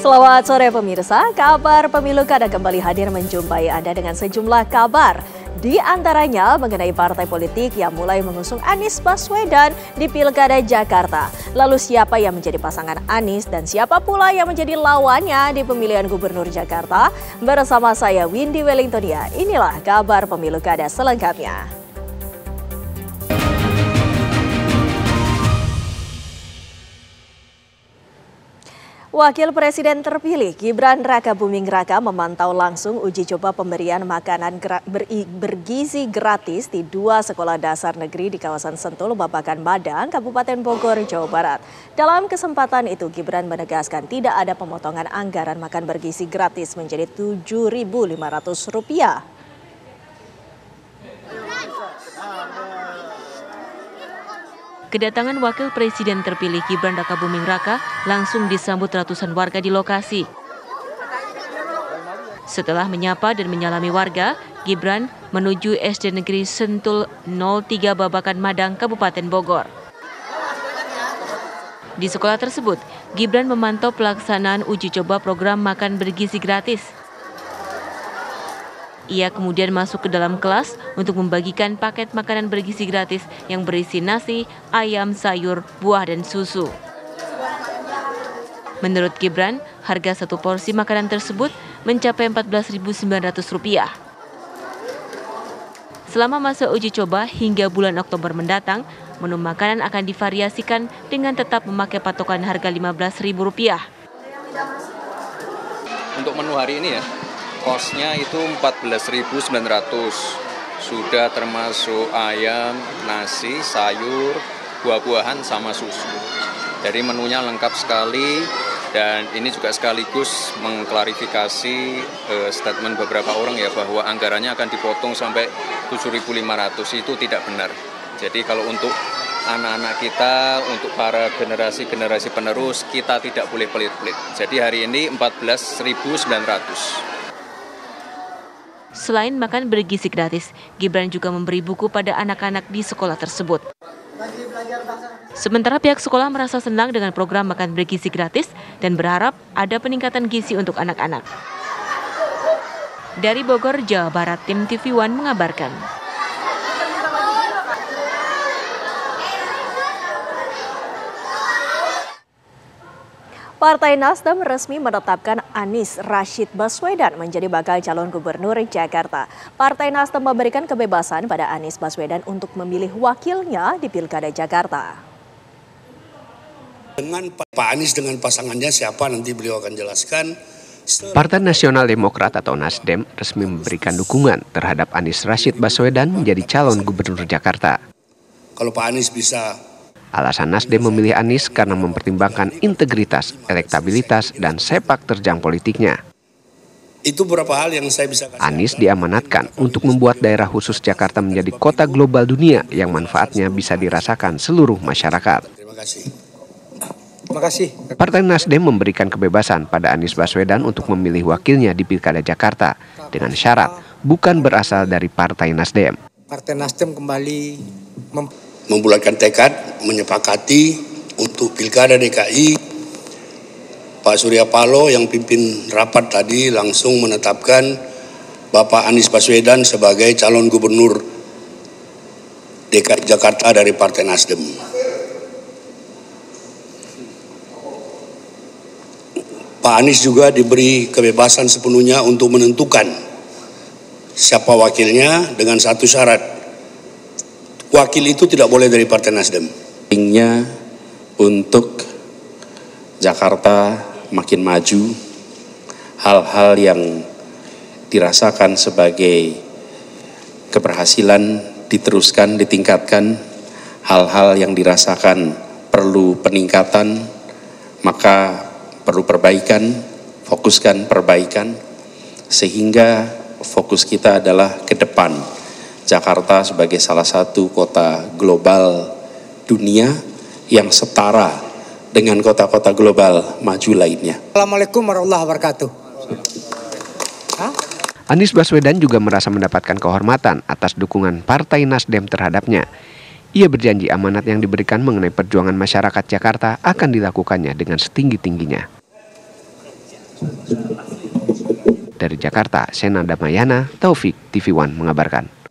Selamat sore pemirsa, kabar pemilu kada kembali hadir menjumpai Anda dengan sejumlah kabar. Di antaranya mengenai partai politik yang mulai mengusung Anies Baswedan di Pilkada Jakarta. Lalu siapa yang menjadi pasangan Anies dan siapa pula yang menjadi lawannya di pemilihan Gubernur Jakarta? Bersama saya Windy Wellingtonia, inilah kabar pemilu kada selengkapnya. Wakil Presiden terpilih Gibran Rakabuming Raka memantau langsung uji coba pemberian makanan bergizi gratis di 2 sekolah dasar negeri di kawasan Sentul, Babakan, Madang, Kabupaten Bogor, Jawa Barat. Dalam kesempatan itu, Gibran menegaskan tidak ada pemotongan anggaran makan bergizi gratis menjadi Rp7.500. Kedatangan Wakil Presiden terpilih Gibran Rakabuming Raka langsung disambut ratusan warga di lokasi. Setelah menyapa dan menyalami warga, Gibran menuju SD Negeri Sentul 03 Babakan, Madang, Kabupaten Bogor. Di sekolah tersebut, Gibran memantau pelaksanaan uji coba program makan bergizi gratis. Ia kemudian masuk ke dalam kelas untuk membagikan paket makanan bergizi gratis yang berisi nasi, ayam, sayur, buah, dan susu. Menurut Gibran, harga satu porsi makanan tersebut mencapai Rp14.900. Selama masa uji coba hingga bulan Oktober mendatang, menu makanan akan divariasikan dengan tetap memakai patokan harga Rp15.000. Untuk menu hari ini ya, kosnya itu Rp14.900, sudah termasuk ayam, nasi, sayur, buah-buahan, sama susu. Jadi menunya lengkap sekali dan ini juga sekaligus mengklarifikasi statement beberapa orang ya bahwa anggarannya akan dipotong sampai Rp7.500, itu tidak benar. Jadi kalau untuk anak-anak kita, untuk para generasi penerus, kita tidak boleh pelit-pelit. Jadi hari ini Rp14.900. Selain makan bergizi gratis, Gibran juga memberi buku pada anak-anak di sekolah tersebut. Sementara pihak sekolah merasa senang dengan program makan bergizi gratis dan berharap ada peningkatan gizi untuk anak-anak. Dari Bogor, Jawa Barat, tim TV One mengabarkan. Partai Nasdem resmi menetapkan Anies Rashid Baswedan menjadi bakal calon gubernur Jakarta. Partai Nasdem memberikan kebebasan pada Anies Baswedan untuk memilih wakilnya di Pilkada Jakarta. Dengan Pak Anies dengan pasangannya siapa nanti beliau akan jelaskan. Partai Nasional Demokrat atau Nasdem resmi memberikan dukungan terhadap Anies Rashid Baswedan menjadi calon gubernur Jakarta. Kalau Pak Anies bisa. Alasan Nasdem memilih Anies karena mempertimbangkan integritas, elektabilitas, dan sepak terjang politiknya. Itu beberapa hal yang saya bisa kasih. Anies diamanatkan untuk membuat daerah khusus Jakarta menjadi kota global dunia yang manfaatnya bisa dirasakan seluruh masyarakat. Terima kasih. Partai Nasdem memberikan kebebasan pada Anies Baswedan untuk memilih wakilnya di Pilkada Jakarta dengan syarat bukan berasal dari Partai Nasdem. Partai Nasdem kembali membulatkan tekad, menyepakati untuk Pilkada DKI, Pak Surya Paloh yang pimpin rapat tadi langsung menetapkan Bapak Anies Baswedan sebagai calon gubernur DKI Jakarta dari Partai Nasdem. Pak Anies juga diberi kebebasan sepenuhnya untuk menentukan siapa wakilnya dengan satu syarat. Wakil itu tidak boleh dari Partai Nasdem. Untuk Jakarta makin maju, hal-hal yang dirasakan sebagai keberhasilan diteruskan, ditingkatkan, hal-hal yang dirasakan perlu peningkatan, maka perlu perbaikan, fokuskan perbaikan, sehingga fokus kita adalah ke depan. Jakarta sebagai salah satu kota global dunia yang setara dengan kota-kota global maju lainnya. Assalamualaikum warahmatullahi wabarakatuh. Anies Baswedan juga merasa mendapatkan kehormatan atas dukungan Partai Nasdem terhadapnya. Ia berjanji amanat yang diberikan mengenai perjuangan masyarakat Jakarta akan dilakukannya dengan setinggi-tingginya. Dari Jakarta, Sena Damayana, Taufik, TV One mengabarkan.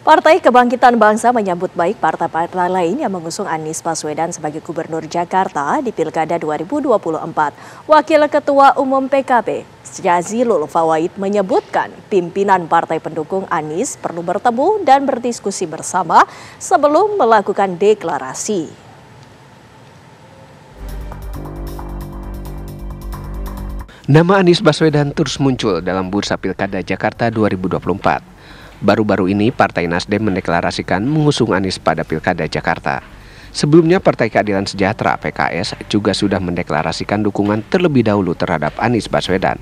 Partai Kebangkitan Bangsa menyambut baik partai-partai lain yang mengusung Anies Baswedan sebagai Gubernur Jakarta di Pilkada 2024. Wakil Ketua Umum PKB, Jazilul Fawait menyebutkan pimpinan partai pendukung Anies perlu bertemu dan berdiskusi bersama sebelum melakukan deklarasi. Nama Anies Baswedan terus muncul dalam bursa Pilkada Jakarta 2024. Baru-baru ini Partai Nasdem mendeklarasikan mengusung Anies pada Pilkada Jakarta. Sebelumnya Partai Keadilan Sejahtera (PKS) juga sudah mendeklarasikan dukungan terlebih dahulu terhadap Anies Baswedan.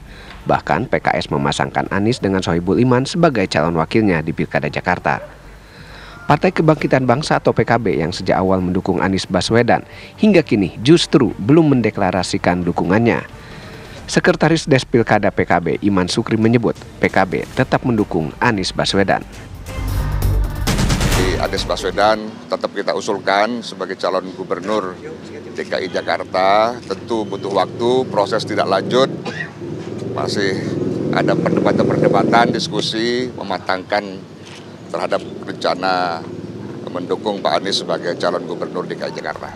Bahkan PKS memasangkan Anies dengan Sohibul Iman sebagai calon wakilnya di Pilkada Jakarta. Partai Kebangkitan Bangsa atau PKB yang sejak awal mendukung Anies Baswedan hingga kini justru belum mendeklarasikan dukungannya. Sekretaris Des Pilkada PKB Iman Sukri menyebut PKB tetap mendukung Anies Baswedan. Anies Baswedan tetap kita usulkan sebagai calon gubernur DKI Jakarta. Tentu butuh waktu, proses tidak lanjut, masih ada perdebatan, diskusi, mematangkan terhadap rencana mendukung Pak Anies sebagai calon gubernur DKI Jakarta.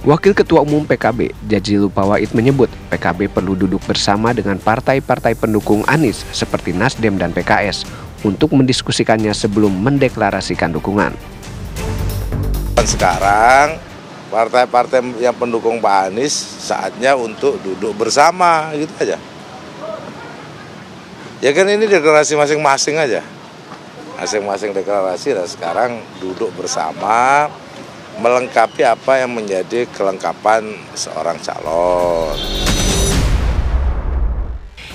Wakil Ketua Umum PKB, Jazilul Fawait menyebut PKB perlu duduk bersama dengan partai-partai pendukung Anies seperti Nasdem dan PKS untuk mendiskusikannya sebelum mendeklarasikan dukungan. Sekarang partai-partai yang pendukung Pak Anies saatnya untuk duduk bersama gitu aja. Ya kan ini deklarasi masing-masing aja. Masing-masing deklarasi dan sekarang duduk bersama melengkapi apa yang menjadi kelengkapan seorang calon.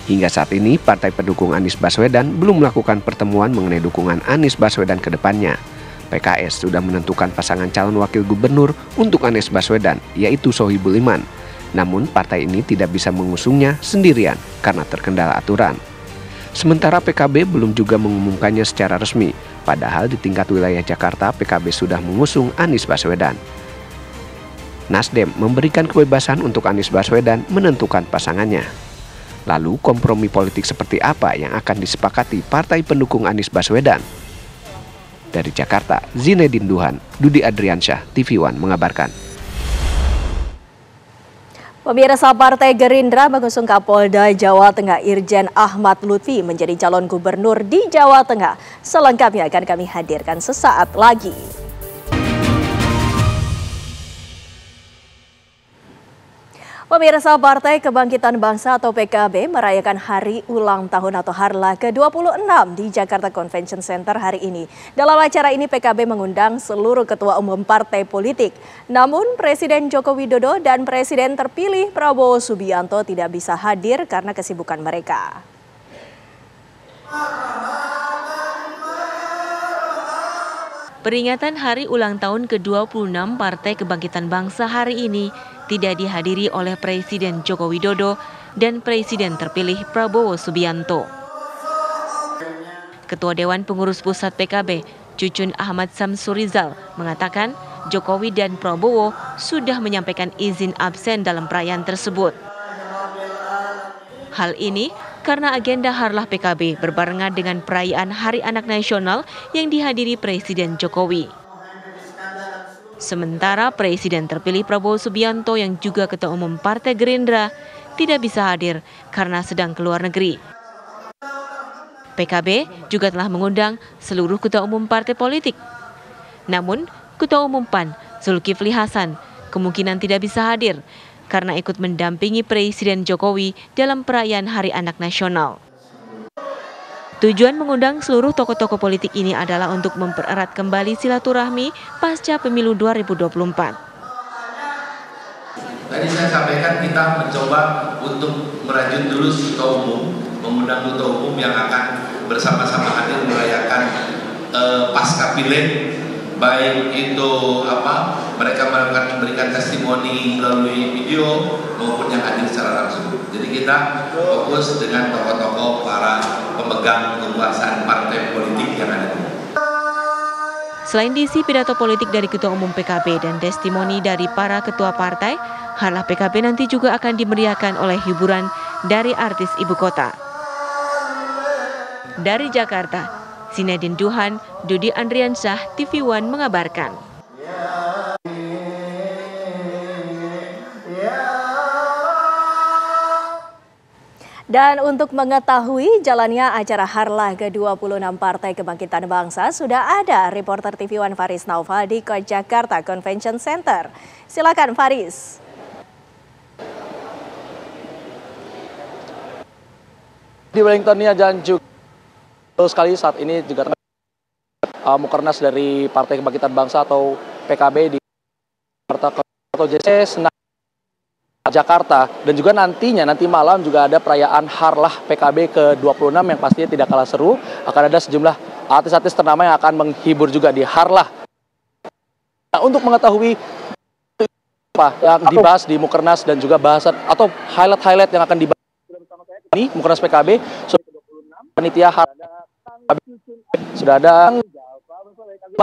Hingga saat ini, partai pendukung Anies Baswedan belum melakukan pertemuan mengenai dukungan Anies Baswedan ke depannya. PKS sudah menentukan pasangan calon wakil gubernur untuk Anies Baswedan, yaitu Sohibul Iman. Namun, partai ini tidak bisa mengusungnya sendirian karena terkendala aturan. Sementara PKB belum juga mengumumkannya secara resmi, padahal di tingkat wilayah Jakarta PKB sudah mengusung Anies Baswedan. Nasdem memberikan kebebasan untuk Anies Baswedan menentukan pasangannya. Lalu kompromi politik seperti apa yang akan disepakati partai pendukung Anies Baswedan? Dari Jakarta, Zinedine Duhan, Dudi Adriansyah, TV One mengabarkan. Pemirsa, Partai Gerindra mengusung Kapolda Jawa Tengah Irjen Ahmad Lutfi menjadi calon gubernur di Jawa Tengah. Selengkapnya akan kami hadirkan sesaat lagi. Pemirsa, Partai Kebangkitan Bangsa atau PKB merayakan hari ulang tahun atau Harlah ke-26 di Jakarta Convention Center hari ini. Dalam acara ini PKB mengundang seluruh ketua umum partai politik. Namun Presiden Joko Widodo dan Presiden terpilih Prabowo Subianto tidak bisa hadir karena kesibukan mereka. Peringatan hari ulang tahun ke-26 Partai Kebangkitan Bangsa hari ini tidak dihadiri oleh Presiden Joko Widodo dan Presiden terpilih Prabowo Subianto. Ketua Dewan Pengurus Pusat PKB, Cucun Ahmad Samsurizal, mengatakan Jokowi dan Prabowo sudah menyampaikan izin absen dalam perayaan tersebut. Hal ini karena agenda Harlah PKB berbarengan dengan perayaan Hari Anak Nasional yang dihadiri Presiden Jokowi. Sementara Presiden terpilih Prabowo Subianto yang juga Ketua Umum Partai Gerindra tidak bisa hadir karena sedang keluar negeri. PKB juga telah mengundang seluruh Ketua Umum partai politik. Namun, Ketua Umum PAN, Zulkifli Hasan, kemungkinan tidak bisa hadir karena ikut mendampingi Presiden Jokowi dalam perayaan Hari Anak Nasional. Tujuan mengundang seluruh tokoh-tokoh politik ini adalah untuk mempererat kembali silaturahmi pasca pemilu 2024. Tadi saya sampaikan kita mencoba untuk merajut dulu ketua umum, mengundang ketua umum yang akan bersama-sama hadir merayakan pasca pileg, baik itu mereka memberikan testimoni melalui video maupun yang hadir secara langsung. Jadi kita fokus dengan tokoh-tokoh para pemegang kekuasaan partai politik yang ada. Selain diisi pidato politik dari Ketua Umum PKB dan testimoni dari para ketua partai, Harlah PKB nanti juga akan dimeriahkan oleh hiburan dari artis ibu kota. Dari Jakarta, Zinedine Duhan, Dudi Andriansyah, TV One mengabarkan. Dan untuk mengetahui jalannya acara Harlah ke-26 Partai Kebangkitan Bangsa, sudah ada reporter TV One Faris Naufal di Jakarta Convention Center. Silakan Faris. Di Wellington dan juga sekali saat ini juga Mukernas dari Partai Kebangkitan Bangsa atau PKB di Jakarta atau JC Jakarta, dan juga nanti malam juga ada perayaan Harlah PKB ke-26 yang pastinya tidak kalah seru. Akan ada sejumlah artis-artis ternama yang akan menghibur juga di Harlah. Nah, untuk mengetahui apa yang dibahas di Mukernas dan juga bahasan atau highlight yang akan dibahas ini Mukernas PKB, panitia Harlah sudah ada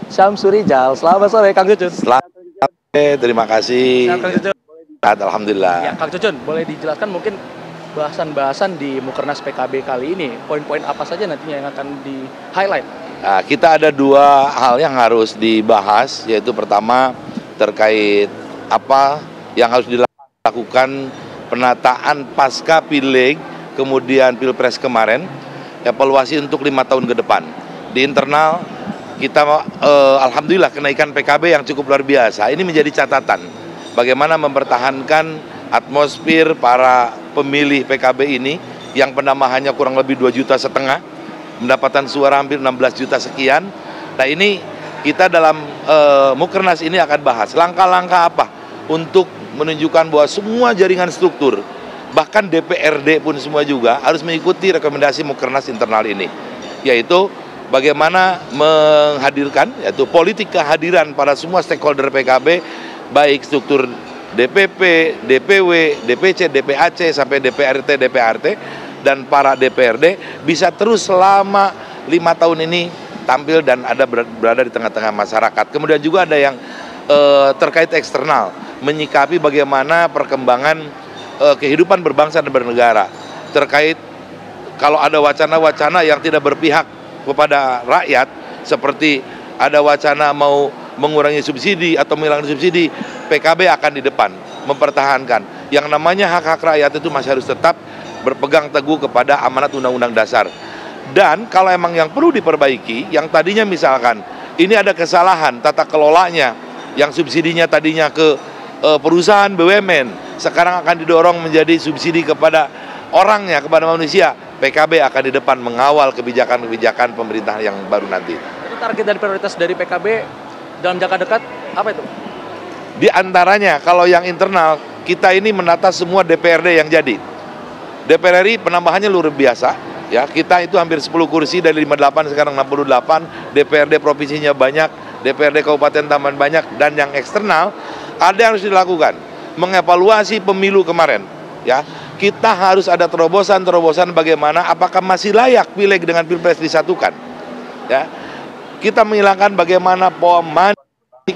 Syamsuri Jal. Selamat sore Kang Cucun. Selamat sore, terima kasih. Alhamdulillah. Ya, Kang Cucun, boleh dijelaskan mungkin bahasan-bahasan di Mukernas PKB kali ini, poin-poin apa saja nantinya yang akan di-highlight? Nah, kita ada dua hal yang harus dibahas, yaitu pertama terkait apa yang harus dilakukan penataan pasca pileg, kemudian pilpres kemarin, evaluasi untuk 5 tahun ke depan. Di internal kita alhamdulillah kenaikan PKB yang cukup luar biasa. Ini menjadi catatan. Bagaimana mempertahankan atmosfer para pemilih PKB ini yang penambahannya kurang lebih 2,5 juta, mendapatkan suara hampir 16 juta sekian. Nah, ini kita dalam Mukernas ini akan bahas langkah-langkah apa untuk menunjukkan bahwa semua jaringan struktur, bahkan DPRD pun semua juga harus mengikuti rekomendasi Mukernas internal ini, yaitu bagaimana menghadirkan, yaitu politik kehadiran para semua stakeholder PKB, baik struktur DPP, DPW, DPC, DPAC, sampai DPRT, DPRT, dan para DPRD bisa terus selama 5 tahun ini tampil dan ada berada di tengah-tengah masyarakat. Kemudian juga ada yang terkait eksternal, menyikapi bagaimana perkembangan kehidupan berbangsa dan bernegara, terkait kalau ada wacana-wacana yang tidak berpihak kepada rakyat, seperti ada wacana mau mengurangi subsidi atau menghilangkan subsidi, PKB akan di depan mempertahankan. Yang namanya hak-hak rakyat itu masih harus tetap berpegang teguh kepada amanat Undang-Undang Dasar. Dan kalau emang yang perlu diperbaiki, yang tadinya misalkan ini ada kesalahan tata kelolanya, yang subsidinya tadinya ke perusahaan BUMN, sekarang akan didorong menjadi subsidi kepada orangnya, kepada manusia. PKB akan di depan mengawal kebijakan-kebijakan pemerintah yang baru nanti. Target dan prioritas dari PKB dalam jangka dekat apa itu? Di antaranya kalau yang internal, kita ini menata semua DPRD yang jadi. DPR RI penambahannya luar biasa, ya. Kita itu hampir 10 kursi dari 58 sekarang 68, DPRD provinsinya banyak, DPRD kabupaten taman banyak, dan yang eksternal ada yang harus dilakukan, mengevaluasi pemilu kemarin, ya. Kita harus ada terobosan-terobosan bagaimana apakah masih layak pileg dengan pilpres disatukan, ya. Kita menghilangkan bagaimana pola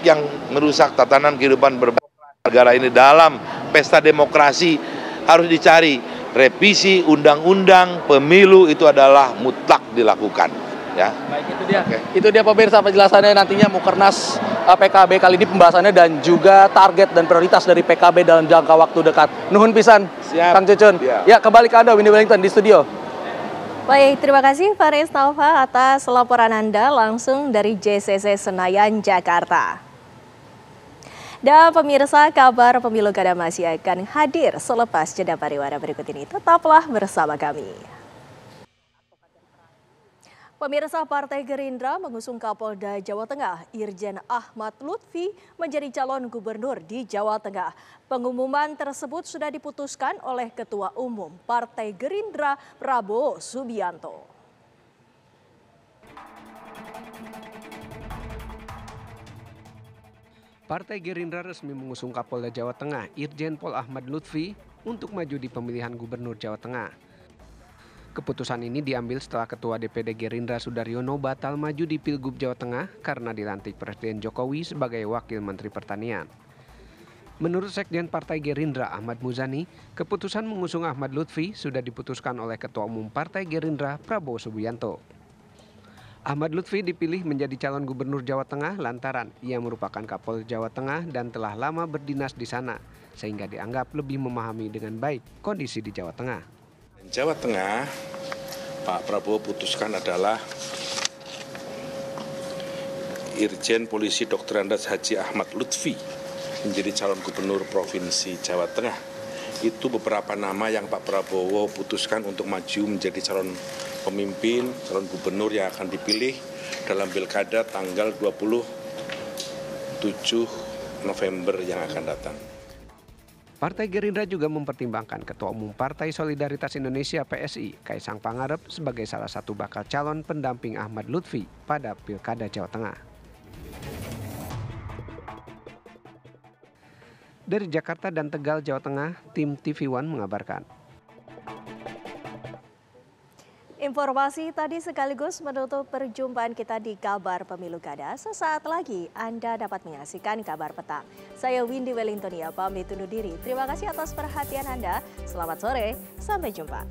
yang merusak tatanan kehidupan bernegara ini. Dalam pesta demokrasi harus dicari revisi undang-undang pemilu, itu adalah mutlak dilakukan, ya. Baik, itu dia. Itu dia pemirsa penjelasannya nantinya Mukernas PKB kali ini, pembahasannya dan juga target dan prioritas dari PKB dalam jangka waktu dekat. Nuhun pisan. Siap. Kang Cucun. Ya, kembali ke Anda Windy Wellington di studio. Baik, terima kasih Faris Naufal atas laporan Anda langsung dari JCC Senayan, Jakarta. Dan pemirsa, kabar pemilu kada masih akan hadir selepas jeda pariwara berikut ini. Tetaplah bersama kami. Pemirsa, Partai Gerindra mengusung Kapolda Jawa Tengah Irjen Ahmad Lutfi menjadi calon gubernur di Jawa Tengah. Pengumuman tersebut sudah diputuskan oleh Ketua Umum Partai Gerindra Prabowo Subianto. Partai Gerindra resmi mengusung Kapolda Jawa Tengah Irjen Pol Ahmad Lutfi untuk maju di pemilihan gubernur Jawa Tengah. Keputusan ini diambil setelah Ketua DPD Gerindra Sudaryono batal maju di Pilgub Jawa Tengah karena dilantik Presiden Jokowi sebagai Wakil Menteri Pertanian. Menurut Sekjen Partai Gerindra Ahmad Muzani, keputusan mengusung Ahmad Lutfi sudah diputuskan oleh Ketua Umum Partai Gerindra Prabowo Subianto. Ahmad Lutfi dipilih menjadi calon Gubernur Jawa Tengah lantaran ia merupakan Kapolda Jawa Tengah dan telah lama berdinas di sana, sehingga dianggap lebih memahami dengan baik kondisi di Jawa Tengah. Jawa Tengah, Pak Prabowo putuskan adalah Irjen Polisi Dr. Andes Haji Ahmad Lutfi menjadi calon Gubernur Provinsi Jawa Tengah. Itu beberapa nama yang Pak Prabowo putuskan untuk maju menjadi calon pemimpin, calon gubernur yang akan dipilih dalam Pilkada tanggal 27 November yang akan datang. Partai Gerindra juga mempertimbangkan Ketua Umum Partai Solidaritas Indonesia PSI, Kaisang Pangarep sebagai salah satu bakal calon pendamping Ahmad Lutfi pada Pilkada Jawa Tengah. Dari Jakarta dan Tegal, Jawa Tengah, tim TV One mengabarkan. Informasi tadi sekaligus menutup perjumpaan kita di Kabar Pemilu Kada. Sesaat lagi Anda dapat menyaksikan Kabar Petang. Saya Windy Wellingtonia pamit undur diri. Terima kasih atas perhatian Anda. Selamat sore, sampai jumpa.